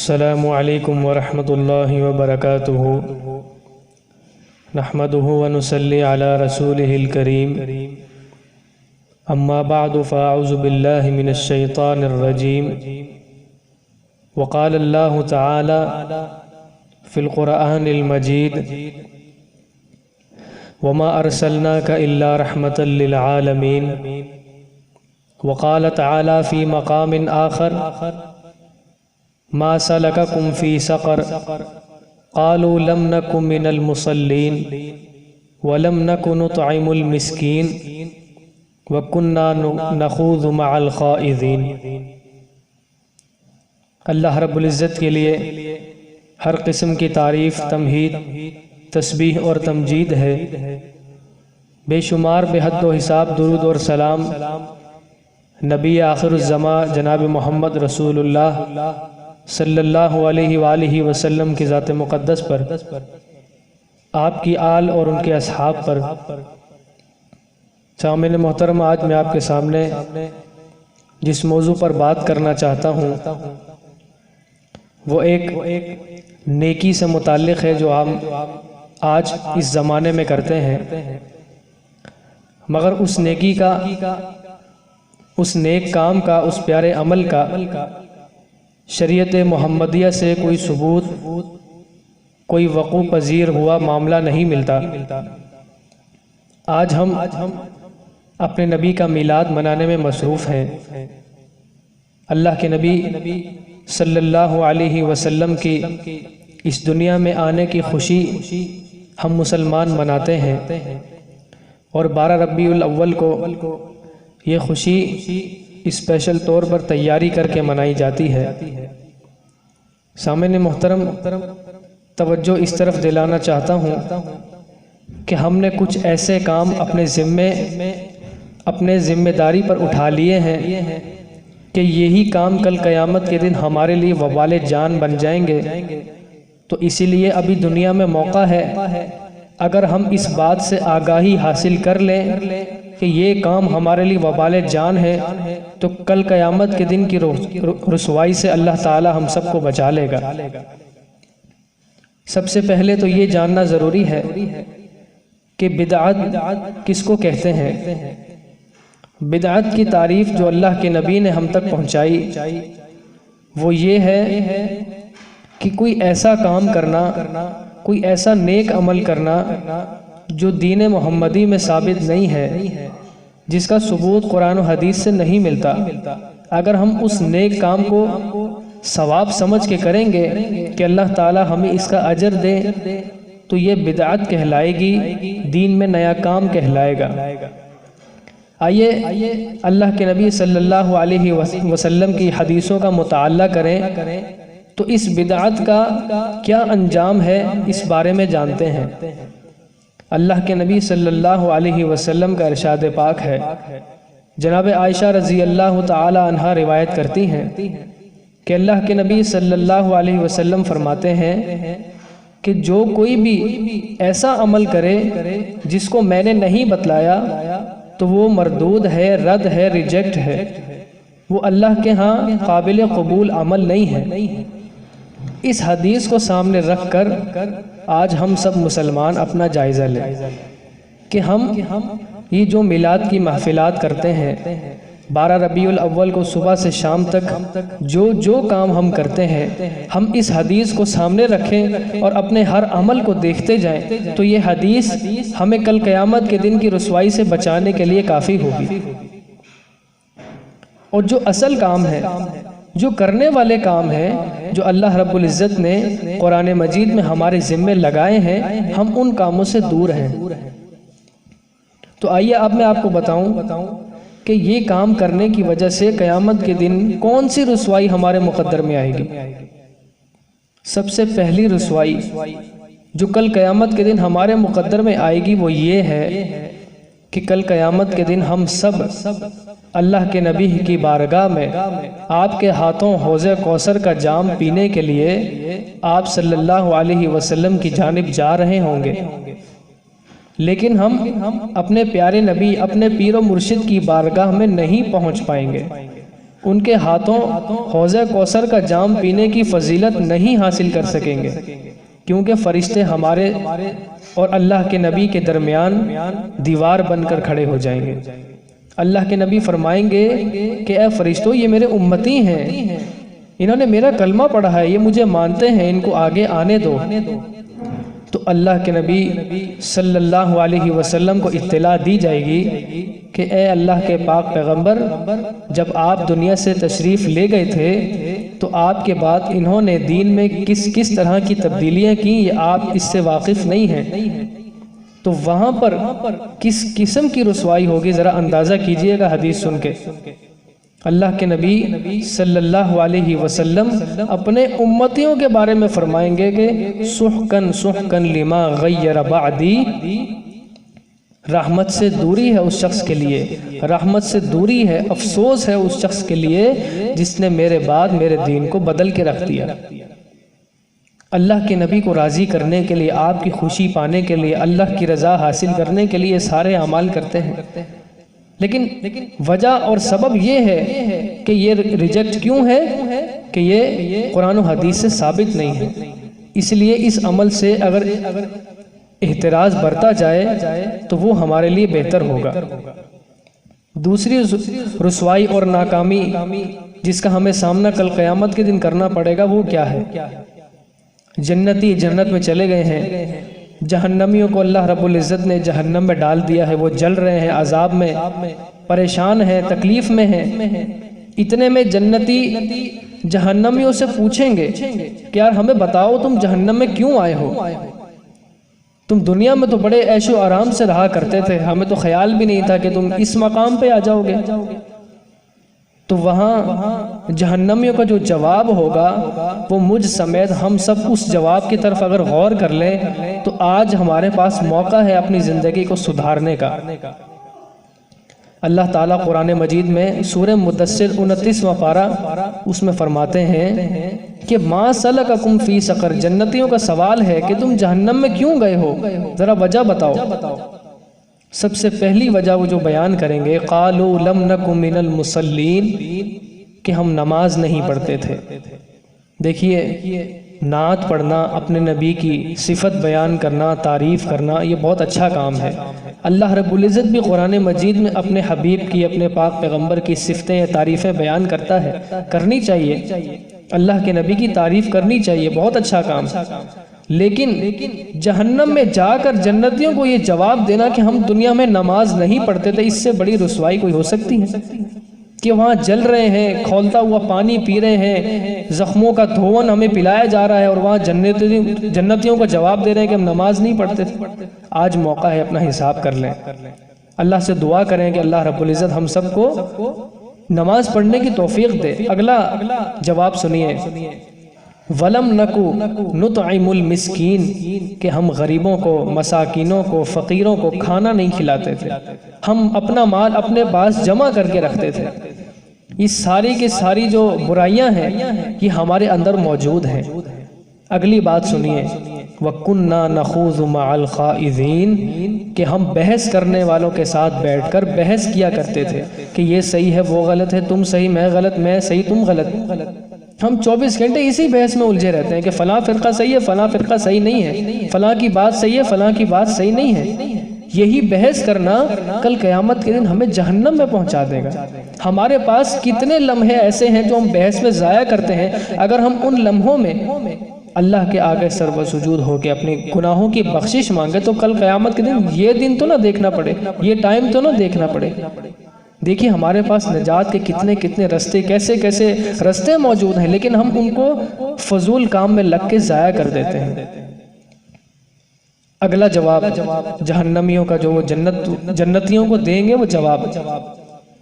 السلام علیکم ورحمۃ اللہ وبرکاتہ نحمده ونصلی علی رسولہ الکریم اما بعد فاعوذ باللہ من الشیطان الرجیم وقال اللہ تعالی فی القرآن المجید وما ارسلناک الا رحمۃ للعالمین وقال تعالی فی مقام آخر ما سلککم فی سقر قالوا لم نک من المصلین ولم نک نطعم المسکین وکننا نخوض مع الخائضین۔ اللہ رب العزت کے لیے ہر قسم کی تعریف، تمجید، تسبیح اور تمجید ہے۔ بے شمار بے حد و حساب درود اور سلام نبی آخر الزمان جناب محمد رسول اللہ صلی اللہ علیہ وآلہ وسلم کی ذات مقدس پر، آپ کی آل اور ان کے اصحاب پر۔ سامعین محترم، آج میں آپ کے سامنے جس موضوع پر بات کرنا چاہتا ہوں وہ ایک نیکی سے متعلق ہے جو ہم آج اس زمانے میں کرتے ہیں، مگر اس نیکی کا، اس نیک کام کا، اس پیارے عمل کا شریعت محمدیہ سے کوئی ثبوت، کوئی وقوع پذیر ہوا معاملہ نہیں ملتا۔ آج ہم اپنے نبی کا میلاد منانے میں مصروف ہیں۔ اللہ کے نبی صلی اللہ علیہ وسلم کی اس دنیا میں آنے کی خوشی ہم مسلمان مناتے ہیں، اور 12 ربیع الاول کو یہ خوشی اسپیشل طور پر تیاری کر کے منائی جاتی ہے۔ سامعین محترم، توجہ اس طرف دلانا چاہتا ہوں کہ ہم نے کچھ ایسے کام اپنے ذمہ داری پر اٹھا لیے ہیں کہ یہی کام کل قیامت کے دن ہمارے لیے وبال جان بن جائیں گے۔ تو اسی لیے ابھی دنیا میں موقع ہے، اگر ہم اس بات سے آگاہی حاصل کر لیں کہ یہ کام ہمارے لیے وبال جان ہے، تو کل قیامت کے دن کی رسوائی سے اللہ تعالی ہم سب کو بچا لے گا۔ سب سے پہلے تو یہ جاننا ضروری ہے کہ بدعت کس کو کہتے ہیں۔ بدعت کی تعریف جو اللہ کے نبی نے ہم تک پہنچائی وہ یہ ہے کہ کوئی ایسا کام کرنا، کوئی ایسا نیک عمل کرنا جو دین محمدی میں ثابت نہیں ہے، جس کا ثبوت قرآن و حدیث سے نہیں ملتا۔ اگر ہم اس نیک کام کو ثواب سمجھ کے کریں گے کہ اللہ تعالی ہمیں اس کا اجر دے، تو یہ بدعت کہلائے گی، دین میں نیا کام کہلائے گا۔ آئیے اللہ کے نبی صلی اللہ علیہ وسلم کی حدیثوں کا مطالعہ کریں تو اس بدعت کا کیا انجام ہے اس بارے میں جانتے ہیں۔ اللہ کے نبی صلی اللہ علیہ وسلم کا ارشاد پاک ہے، جناب عائشہ رضی اللہ تعالی عنہا روایت کرتی ہیں کہ اللہ کے نبی صلی اللہ علیہ وسلم فرماتے ہیں کہ جو کوئی بھی ایسا عمل کرے جس کو میں نے نہیں بتلایا تو وہ مردود ہے، رد ہے، ریجیکٹ ہے، وہ اللہ کے ہاں قابل قبول عمل نہیں ہے۔ اس حدیث کو سامنے رکھ کر آج ہم سب مسلمان اپنا جائزہ لیں کہ ہم یہ جو میلاد کی محفلات کرتے ہیں، 12 ربیع الاول کو صبح سے شام تک جو کام ہم کرتے ہیں، ہم اس حدیث کو سامنے رکھیں اور اپنے ہر عمل کو دیکھتے جائیں، تو یہ حدیث ہمیں کل قیامت کے دن کی رسوائی سے بچانے کے لیے کافی ہوگی۔ اور جو اصل کام ہے، جو کرنے والے کام ہیں، جو اللہ رب العزت نے قرآن مجید میں ہمارے ذمے لگائے ہیں، ہم ان کاموں سے دور ہیں۔ تو آئیے اب میں آپ کو بتاؤں کہ یہ کام کرنے کی وجہ سے قیامت کے دن کون سی رسوائی ہمارے مقدر میں آئے گی۔ سب سے پہلی رسوائی جو کل قیامت کے دن ہمارے مقدر میں آئے گی وہ یہ ہے کہ کل قیامت کے دن ہم سب اللہ کے نبی کی بارگاہ میں آپ کے ہاتھوں حوض کوثر کا جام پینے کے لیے آپ صلی اللہ علیہ وسلم کی جانب جا رہے ہوں گے، لیکن ہم اپنے پیارے نبی، اپنے پیر و مرشد کی بارگاہ میں نہیں پہنچ پائیں گے۔ ان کے ہاتھوں حوض کوثر کا جام پینے کی فضیلت نہیں حاصل کر سکیں گے، کیونکہ فرشتے ہمارے اور اللہ کے نبی کے درمیان دیوار بن کر کھڑے ہو جائیں گے۔ اللہ کے نبی فرمائیں گے کہ اے فرشتوں، یہ میرے امتی ہیں، انہوں نے میرا کلمہ پڑھا ہے، یہ مجھے مانتے ہیں، ان کو آگے آنے دو۔ تو اللہ کے نبی صلی اللہ علیہ وسلم کو اطلاع دی جائے گی کہ اے اللہ کے پاک پیغمبر، جب آپ دنیا سے تشریف لے گئے تھے تو آپ کے بعد انہوں نے دین میں کس طرح کی تبدیلیاں کی، یہ آپ اس سے واقف نہیں ہیں۔ تو وہاں پر کس قسم کی رسوائی ہوگی، ذرا اندازہ کیجئے گا حدیث سن کے۔ اللہ کے نبی صلی اللہ علیہ وسلم اپنے امتیوں کے بارے میں فرمائیں گے کہ سحقن سحقن لما غیر بعدی، رحمت سے دوری ہے اس شخص کے لیے، رحمت سے دوری ہے، افسوس ہے اس شخص کے لیے جس نے میرے بعد میرے دین کو بدل کے رکھ دیا۔ اللہ کے نبی کو راضی کرنے کے لیے، آپ کی خوشی پانے کے لیے، اللہ کی رضا حاصل کرنے کے لیے سارے اعمال کرتے ہیں، لیکن وجہ اور سبب یہ ہے کہ یہ ریجیکٹ کیوں ہے کہ یہ قرآن و حدیث سے ثابت نہیں ہے۔ اس لیے اس عمل سے اگر احتراز برتا جائے تو وہ ہمارے لیے بہتر ہوگا۔ دوسری رسوائی اور ناکامی جس کا ہمیں سامنا کل قیامت کے دن کرنا پڑے گا وہ کیا ہے؟ جنتی جنت میں چلے گئے ہیں، جہنمیوں کو اللہ رب العزت نے جہنم میں ڈال دیا ہے، وہ جل رہے ہیں، عذاب میں پریشان ہیں، تکلیف میں ہیں۔ اتنے میں جنتی جہنمیوں سے پوچھیں گے کہ یار ہمیں بتاؤ تم جہنم میں کیوں آئے ہو؟ تم دنیا میں تو بڑے عیش و آرام سے رہا کرتے تھے، ہمیں تو خیال بھی نہیں تھا کہ تم اس مقام پہ آ جاؤ گے۔ تو وہاں جہنمیوں کا جو جواب ہوگا وہ مجھ سمیت ہم سب اس جواب کی طرف اگر غور کر لیں تو آج ہمارے پاس موقع ہے اپنی زندگی کو سدھارنے کا۔ اللہ تعالیٰ قرآن مجید میں سورہ مدثر 29واں پارہ اس میں فرماتے ہیں کہ ما سلککم فی سقر، جنتیوں کا سوال ہے کہ تم جہنم میں کیوں گئے ہو، ذرا وجہ بتاؤ۔ سب سے پہلی وجہ وہ جو بیان کریں گے قالوا لم نک من المصلین، کہ ہم نماز نہیں پڑھتے تھے۔ دیکھیے نعت پڑھنا، اپنے نبی کی صفت بیان کرنا، تعریف کرنا، یہ بہت اچھا کام ہے۔ اللہ رب العزت بھی قرآن مجید میں اپنے حبیب کی، اپنے پاک پیغمبر کی صفتیں یا تعریفیں بیان کرتا ہے، کرنی چاہیے، اللہ کے نبی کی تعریف کرنی چاہیے، بہت اچھا کام۔ لیکن جہنم میں جا کر جنتیوں کو یہ جواب دینا کہ ہم دنیا میں نماز نہیں پڑھتے تھے، اس سے بڑی رسوائی کوئی ہو سکتی ہے؟ کہ وہاں جل رہے ہیں، کھولتا ہوا پانی پی رہے ہیں، زخموں کا دھون ہمیں پلایا جا رہا ہے، اور وہاں جنتیوں کو جواب دے رہے ہیں کہ ہم نماز نہیں پڑھتے تھے۔ آج موقع ہے اپنا حساب کر لیں، اللہ سے دعا کریں کہ اللہ رب العزت ہم سب کو نماز پڑھنے کی توفیق دے۔ اگلا جواب سنیے، وَلَمْ نَكُ نُطْعِمُ الْمِسْكِينَ، کہ ہم غریبوں کو، مساکینوں کو، فقیروں کو کھانا نہیں کھلاتے تھے، ہم اپنا مال اپنے پاس جمع کر کے رکھتے تھے۔ یہ ساری کی ساری جو برائیاں ہیں یہ ہمارے اندر موجود ہیں۔ اگلی بات سنیے، وَكُنَّا نَخُوضُ مَعَ الْخَائِضِينَ، کہ ہم بحث کرنے والوں کے ساتھ بیٹھ کر بحث کیا کرتے تھے کہ یہ صحیح ہے، وہ غلط ہے، تم صحیح میں غلط، میں صحیح تم غلط۔ ہم 24 گھنٹے اسی بحث میں الجھے رہتے ہیں کہ فلاں فرقہ صحیح ہے، فلاں فرقہ صحیح نہیں ہے، فلاں کی بات صحیح ہے، فلاں کی بات صحیح نہیں ہے۔ یہی بحث کرنا کل قیامت کے دن ہمیں جہنم میں پہنچا دے گا۔ ہمارے پاس کتنے لمحے ایسے ہیں جو ہم بحث میں ضائع کرتے ہیں، اگر ہم ان لمحوں میں اللہ کے آگے سر و سجود ہو کے اپنے گناہوں کی بخشش مانگے تو کل قیامت کے دن یہ دن تو نہ دیکھنا پڑے، یہ ٹائم تو نہ دیکھنا پڑے۔ دیکھیے ہمارے پاس نجات کے کتنے کتنے رستے، کیسے کیسے رستے موجود ہیں، لیکن ہم ان کو فضول کام میں لگ کے ضائع کر دیتے ہیں۔ اگلا جواب جہنمیوں کا جو وہ جنتیوں کو دیں گے وہ جواب،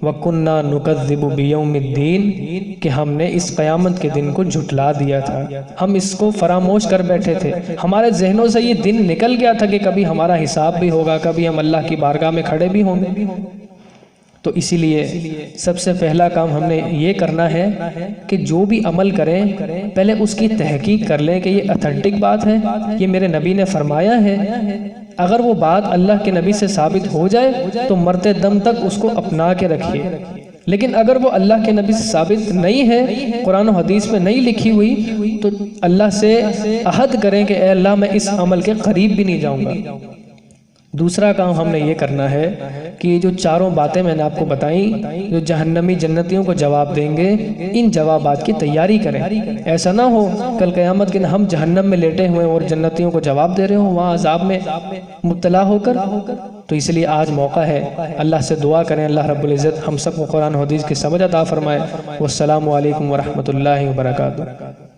وَكُنَّا نُكَذِّبُ بِيَوْمِ الدِّينِ، کہ ہم نے اس قیامت کے دن کو جھٹلا دیا تھا، ہم اس کو فراموش کر بیٹھے تھے، ہمارے ذہنوں سے یہ دن نکل گیا تھا کہ کبھی ہمارا حساب بھی ہوگا، کبھی ہم اللہ کی بارگاہ میں کھڑے بھی ہوں گے۔ تو اسی لیے سب سے پہلا کام ہم نے یہ کرنا ہے کہ جو بھی عمل کریں پہلے اس کی تحقیق کر لیں کہ یہ اتھینٹک بات ہے، یہ میرے نبی نے فرمایا ہے۔ اگر وہ بات اللہ کے نبی سے ثابت ہو جائے تو مرتے دم تک اس کو اپنا کے رکھیے، لیکن اگر وہ اللہ کے نبی سے ثابت نہیں ہے، قرآن و حدیث میں نہیں لکھی ہوئی، تو اللہ سے عہد کریں کہ اے اللہ میں اس عمل کے قریب بھی نہیں جاؤں گا۔ دوسرا کام ہم نے یہ کرنا ہے کہ یہ جو چاروں باتیں میں نے آپ کو بتائیں جو جہنمی جنتیوں کو جواب دیں گے، ان جوابات کی تیاری کریں۔ ایسا نہ ہو کل قیامت کے ہم جہنم میں لیٹے ہوئے اور جنتیوں کو جواب دے رہے ہوں وہاں عذاب میں مبتلا ہو کر۔ تو اس لیے آج موقع ہے، اللہ سے دعا کریں اللہ رب العزت ہم سب کو قرآن و حدیث کی سمجھ عطا فرمائے۔ والسلام علیکم ورحمۃ اللہ وبرکاتہ۔